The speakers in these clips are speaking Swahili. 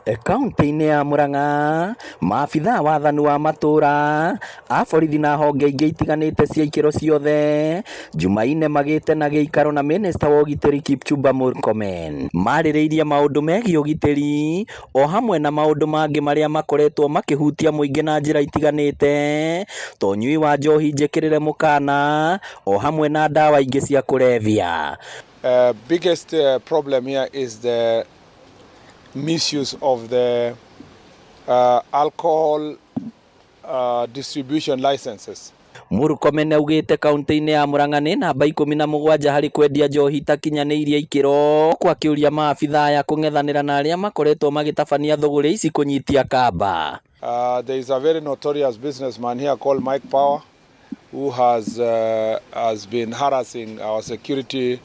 Kaunti-inĩ ya Murang'a, maabitha wathani wa matũra a borithi na honge ingĩ itiganĩte cia ikĩro ciothe Jumaine magĩte na gĩikaro na minista wa ũgitĩri Murkomen marĩrĩirie maũndũ megiĩ ũgitĩri o hamwe na maũndũ mangĩ marĩa makoretwo makĩhutia mũingĩ na njĩra itiganĩte ta ũnyui wa njohi njĩkĩrĩre mũkana o hamwe na ndawa ingĩ cia kũrebia. Biggest problem here is the misuse of the alcohol distribution licenses. Murkomen augĩte kaunti-inĩ ya Murang'a nĩ namba 17 harĩ kwendia njohi itakinyanĩirie ikĩro, kwa kĩũria maabitha ya kũng'ethanĩra na arĩa makoretwo magĩtabania thũgũrĩ ici kũnyitia kamba. There is a very notorious businessman here called Mike Power who has been harassing our security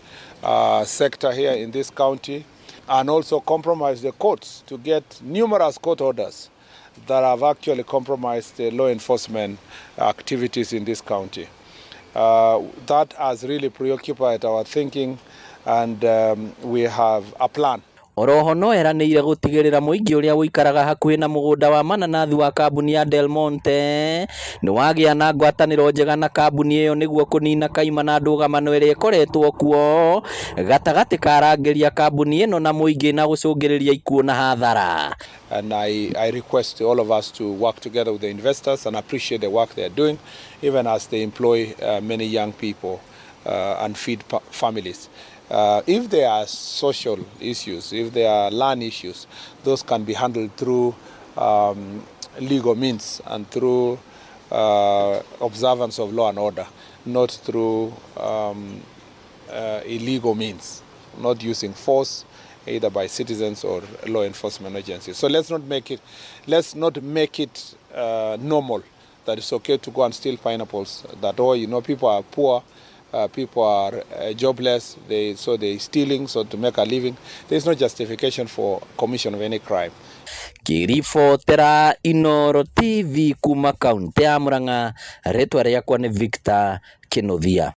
sector here in this county and also compromised the courts to get numerous court orders that have actually compromised the law enforcement activities in this county. That has really preoccupied our thinking, and we have a plan. Oroho no eranĩire gũtigĩrĩra mũingĩ ũrĩa ũikaraga hakuhĩ na mũgũnda wa mananathi wa kambuni ya Del Monte nĩ wagĩa na ngwatanĩro njega na kambuni ĩyo nĩguo kũnina kaima na ndũgamano ĩrĩa ĩkoretwo kuo gatagatĩ ka arangĩri a kambuni ĩno na mũingĩ na gũcũngĩrĩria ikuũ na hathara. And I request all of us to work together with the investors and appreciate the work they are doing, even as they employ many young people and feed families. If there are social issues, if there are land issues, those can be handled through legal means and through observance of law and order, not through illegal means, not using force either by citizens or law enforcement agencies. So let's not make it normal that it's okay to go and steal pineapples. That people are poor. People are jobless, so they're stealing to make a living. There's no justification for commission of any crime. Kiribotera Inooro TV kuma kaunti ya Murang'a, rĩtwa rĩakwa nĩ Victor Kĩnũthia.